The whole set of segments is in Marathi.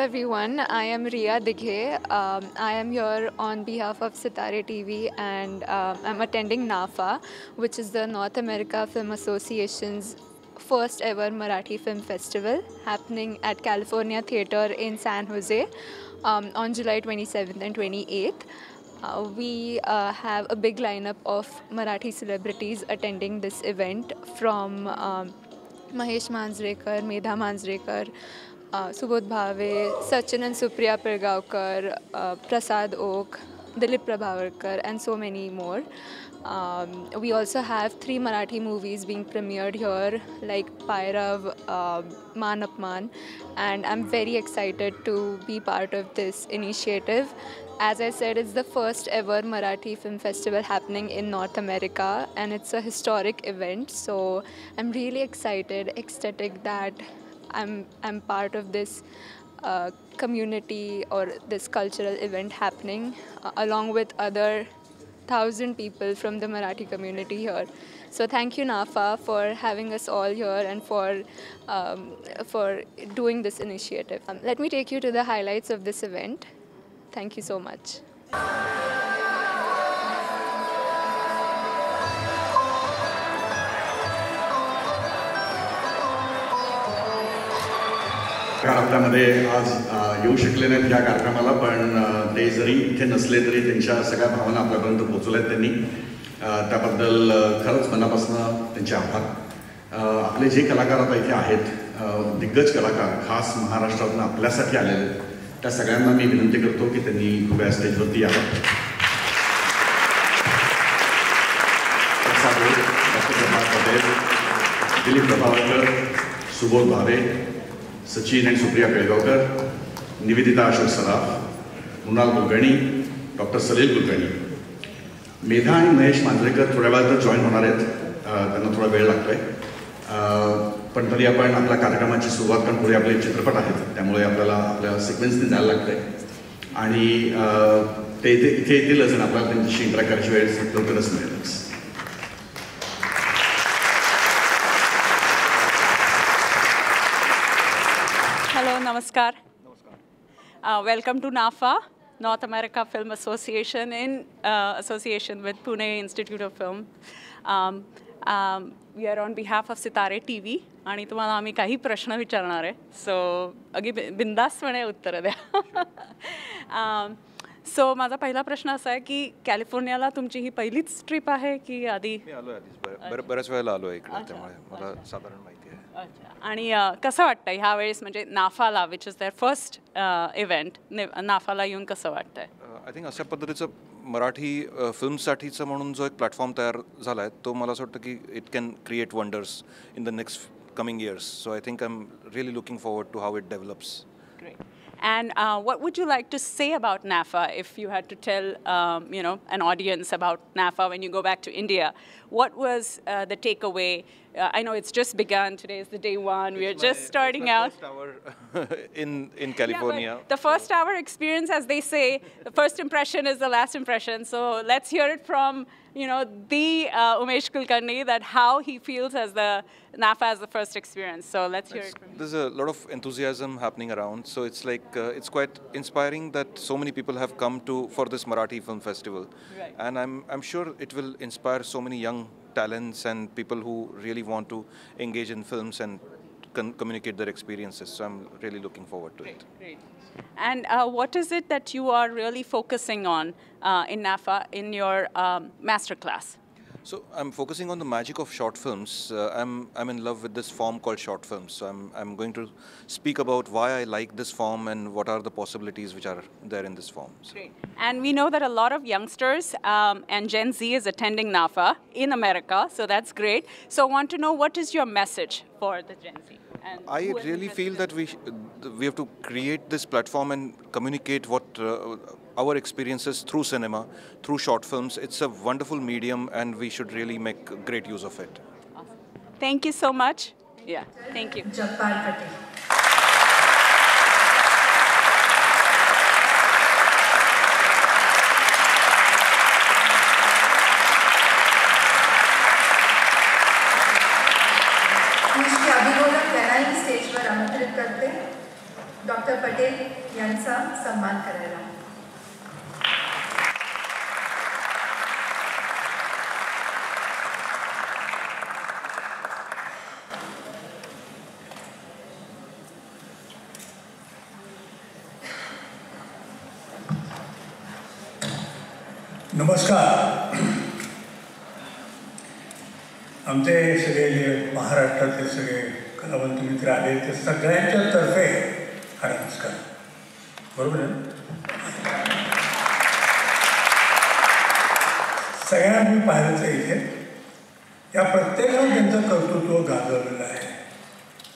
everyone. I am Ria Dighe. I am here on behalf of Sitare TV and I'm attending NAFA, which is the North America Film Association's first ever Marathi Film Festival happening at California Theatre in San Jose on July 27th and 28th. We have a big lineup of Marathi celebrities attending this event from Mahesh Manjrekar, Medha Manjrekar, Subodh Bhave, Sachin and Supriya Pirgaonkar, Prasad Oak, Dilip Prabhakarkar, and so many more. We also have 3 Marathi movies being premiered here, like Pairav, Man Apman, and I'm very excited to be part of this initiative. As I said, it's the first ever Marathi Film Festival happening in North America, and it's a historic event. So I'm really excited, ecstatic that I'm part of this community or this cultural event happening along with other 1,000 people from the Marathi community here. So thank you NAFA for having us all here and for doing this initiative. Let me take you to the highlights of this event. Thank you so much. आपल्यामध्ये आज येऊ शकले नाहीत या कार्यक्रमाला, पण ते जरी इथे नसले तरी त्यांच्या सगळ्या भावना आपल्यापर्यंत पोहोचवल्यात त्यांनी. त्याबद्दल खरंच मनापासून त्यांचे आभार. आपले जे कलाकार आता इथे आहेत, दिग्गज कलाकार खास महाराष्ट्रातून आपल्यासाठी आलेले आहेत, त्या सगळ्यांना मी विनंती करतो की त्यांनी कृपया स्टेजवरती यावं. डॉक्टर प्रभात पटेल, दिलीप प्रभावळकर, सुबोध भावे, सचिन आणि सुप्रिया पेळगावकर, निवेदिता अशोक सराफ, मृणाल कुलकर्णी, डॉक्टर सलील कुलकर्णी. मेधा आणि महेश मांजरेकर थोड्या वेळात जॉईन होणार आहेत, त्यांना थोडा वेळ लागतोय, पण तरी आपण आपल्या कार्यक्रमाची सुरुवात, कारण पुढे आपले चित्रपट आहेत त्यामुळे आपल्याला आपल्या सिक्वेन्सने जायला लागतंय आणि ते इथे येतीलच आणि आपल्याला त्यांच्याशी इंटरॅक्ट करायची वेळ लवकरच मिळेलच. Hello, namaskar. Welcome to NAFA, North America Film Association, in association with Pune Institute of Film. We are on behalf of Sitare TV, आणि तुम्हाला आम्ही काही प्रश्न विचारणार आहे, सो अगदी बिंदासपणे उत्तरं द्या. सो माझा पहिला प्रश्न असा आहे की कॅलिफोर्नियाला तुमची ही पहिलीच ट्रिप आहे की आधी? मी आलो आधीच, बऱ्याच वेळेला आलो आहे इकडे, त्यामुळे मला साधारण माहिती आहे. अच्छा. आणि कसं वाटतं ह्या वेळेस, म्हणजे नाफाला, which is their first event, नाफाला येऊन कसं वाटतंय? आय थिंक अशा पद्धतीचं मराठी फिल्मसाठीचं म्हणून जो एक प्लॅटफॉर्म तयार झाला आहे तो मला असं वाटतं की it can create wonders in the next coming years. So I think I am really looking forward to how it develops. Great. And what would you like to say about NAFA if you had to tell, an audience about NAFA when you go back to India? What was the takeaway? I know it's just begun. Today is the day one. We are just starting out. First hour in California. Yeah, the first hour experience, as they say, the first impression is the last impression. So let's hear it from the Umesh Kulkarni, that how he feels as the NAFA as the first experience. So let's hear it from him. There's a lot of enthusiasm happening around, so it's like it's quite inspiring that so many people have come for this Marathi Film Festival. Right. And I'm sure it will inspire so many young talents and people who really want to engage in films and communicate their experiences. So I'm really looking forward to it. Great. And what is it that you are really focusing on in NAFA in your masterclass? So I'm focusing on the magic of short films. I'm in love with this form called short films. So I'm going to speak about why I like this form and what are the possibilities which are there in this form. So. Great. And we know that a lot of youngsters and Gen Z is attending NAFA in America, so that's great. So I want to know, what is your message for the Gen Z? And I really feel that we have to create this platform and communicate what our experiences through cinema, through short films. It's a wonderful medium and we should really make great use of it. Awesome. Thank you so much. Yeah, thank you. Jagpal Patel. स्टेजवर आमंत्रित करते. डॉक्टर पटेल यांचा सन्मान करायला. नमस्कार. आमचे सगळे जे महाराष्ट्रातले सगळे कलावंत मित्र आले ते सगळ्यांच्या तर्फे हा नमस्कार. बरोबर आहे. सगळ्यांना मी पाहिलंच आहे इथे. या प्रत्येकानं त्यांचं कर्तृत्व गाजवलेलं आहे.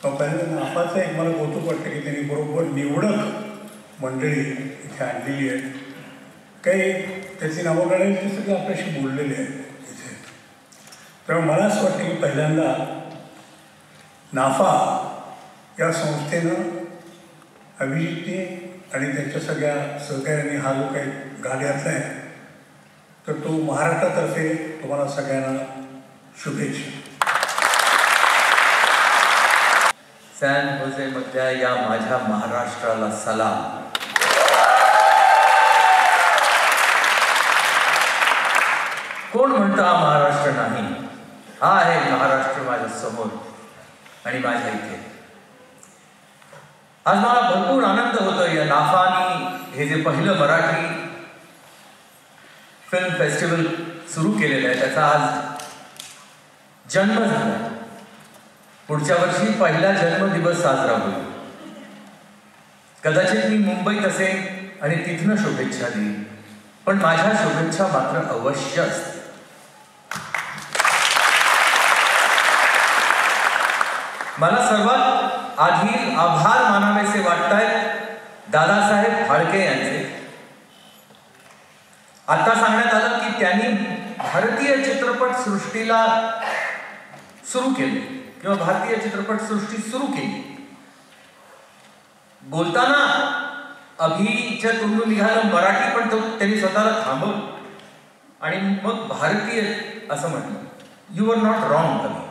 पहिल्यांदा नाफाचं एक मला कौतुक वाटतं की त्यांनी बरोबर निवडक मंडळी इथे आणलेली आहे. काही त्याची नावं काढायची सगळे आपल्याशी बोललेले आहेत इथे. तेव्हा मला असं वाटतं की पहिल्यांदा नाफा या संस्थेनं अभिजितने आणि त्यांच्या सगळ्या सहकार्याने हा जो काही घाट घातला आहे तर तो महाराष्ट्रातर्फे तुम्हाला सगळ्यांना शुभेच्छा. सॅन होजेमधल्या या माझ्या महाराष्ट्राला सलाम. कोण म्हणतं हा महाराष्ट्र नाही? हा आहे महाराष्ट्र माझ्या समोर आणि माझ्या इथे. आज मला भरपूर आनंद होतो या नाफानी हे जे पहिलं मराठी फिल्म फेस्टिवल सुरू केलेलं आहे त्याचा आज जन्म झाला. पुढच्या वर्षी पहिला जन्मदिवस साजरा होईल. कदाचित मी मुंबईत असेल आणि तिथनं शुभेच्छा देईन पण माझ्या शुभेच्छा मात्र अवश्य असतील. मला सर्वात आधी आभार मानावेसे वाटतायत दादासाहेब फाळके यांचे. आता सांगण्यात आलं की त्यांनी भारतीय चित्रपट सृष्टीला सुरू केले किंवा भारतीय चित्रपट सृष्टी सुरू केली. बोलताना अभिच्या तोंडून निघालं मराठी पण तो त्यांनी स्वतःला थांबवलं आणि मग भारतीय असं म्हटलं. You are not wrong. अभि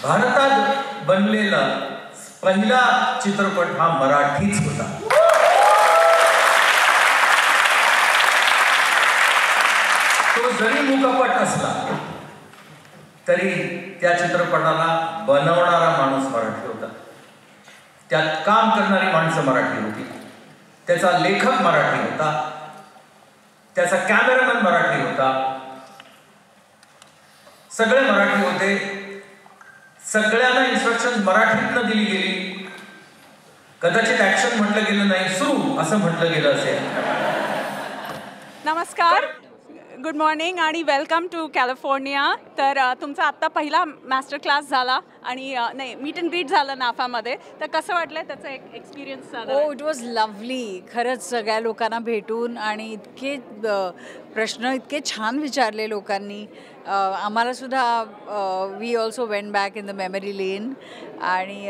भारतात बनलेला पहिला चित्रपट हा मराठीच होता. तो जरी मुकपट असला तरी त्या चित्रपटाला बनवणारा माणूस मराठी होता. त्यात काम करणारी माणसं मराठी होती. त्याचा लेखक मराठी होता. त्याचा कॅमेरामॅन मराठी होता. सगळे मराठी होते. सगळ्यांना इन्स्ट्रक्शन मराठीतनं दिली गेली. कदाचित ऍक्शन म्हटलं गेलं नाही सुरू असं म्हटलं गेलं असेल. नमस्कार, गुड मॉर्निंग आणि वेलकम टू कॅलिफोर्निया. तर तुमचा आत्ता पहिला मास्टर क्लास झाला आणि नाही मीट अँड ग्रीट झालं नाफामध्ये. तर कसं वाटलं त्याचा एक एक्सपिरियन्स? हो, इट वॉज लवली. खरंच सगळ्या लोकांना भेटून आणि इतके प्रश्न इतके छान विचारले लोकांनी. आम्हाला सुद्धा we also went back in the memory lane आणि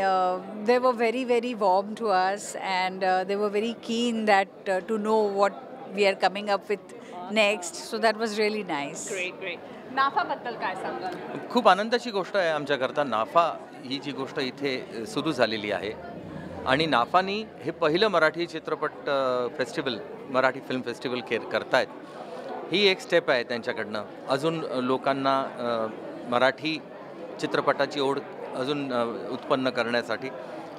they were very very warm to us and they were very keen that to know what we are coming up with next. So that was really nice. Great great. नाफाबद्दल काय सांगाल? खूप आनंदाची गोष्ट आहे आमच्याकरता. नाफा ही जी गोष्ट इथे सुरू झालेली आहे आणि नाफानी हे पहिलं मराठी चित्रपट फेस्टिवल मराठी फिल्म फेस्टिवल करतायत. ही एक स्टेप आहे त्यांच्याकडनं अजून लोकांना मराठी चित्रपटाची ओढ अजून उत्पन्न करण्यासाठी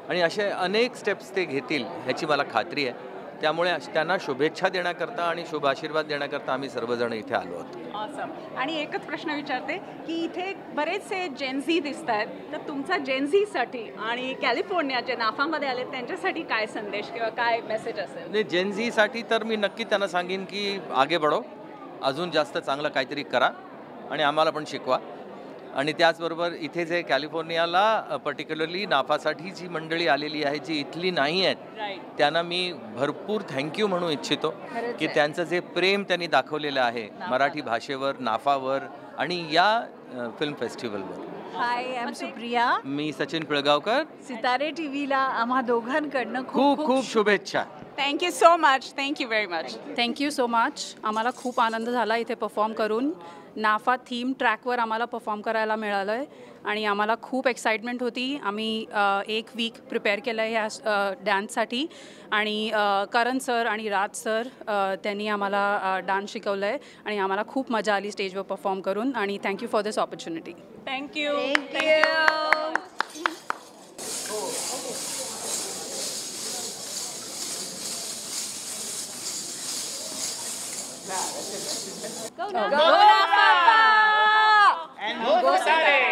आणि असे अनेक स्टेप्स ते घेतील ह्याची मला खात्री आहे. त्यामुळे त्यांना शुभेच्छा देण्याकरता आणि शुभ आशीर्वाद देण्याकरता आम्ही सर्वजण इथे आलो होतो. ऑसम. आणि एकच प्रश्न विचारते की इथे बरेचसे जेनझी दिसत आहेत, तर तुमचा जेनझीसाठी आणि कॅलिफोर्निया जे नाफामध्ये आले त्यांच्यासाठी काय संदेश किंवा काय मेसेज असेल? नाही, जेनझीसाठी तर मी नक्की त्यांना सांगेन की आगे बढो, अजून जास्त चांगलं काहीतरी करा आणि आम्हाला पण शिकवा. आणि त्याचबरोबर इथे जे कॅलिफोर्नियाला पर्टिक्युलरली नाफासाठी जी मंडळी आलेली आहे जी इथली नाही आहेत त्यांना मी भरपूर थँक्यू म्हणू इच्छितो की त्यांचं जे प्रेम त्यांनी दाखवलेलं आहे मराठी भाषेवर, नाफावर आणि या फिल्म फेस्टिवलवर. Hi, I am Supriya. मी सचिन पिळगावकर. सितारे टीव्हीला आम्हा दोघांकडनं खूप खूप शुभेच्छा. Thank you so much. Thank you very much. Thank you so much. आम्हाला खूप आनंद झाला इथे परफॉर्म करून. नाफा थीम ट्रॅकवर आम्हाला परफॉर्म करायला मिळालं आहे आणि आम्हाला खूप एक्साइटमेंट होती. आम्ही 1 वीक प्रिपेअर केलं आहे ह्या डान्ससाठी आणि करण सर आणि राज सर त्यांनी आम्हाला डान्स शिकवलं आहे आणि आम्हाला खूप मजा आली स्टेजवर परफॉर्म करून आणि thank you for this opportunity. Thank you. Go Nafa! And go Satare!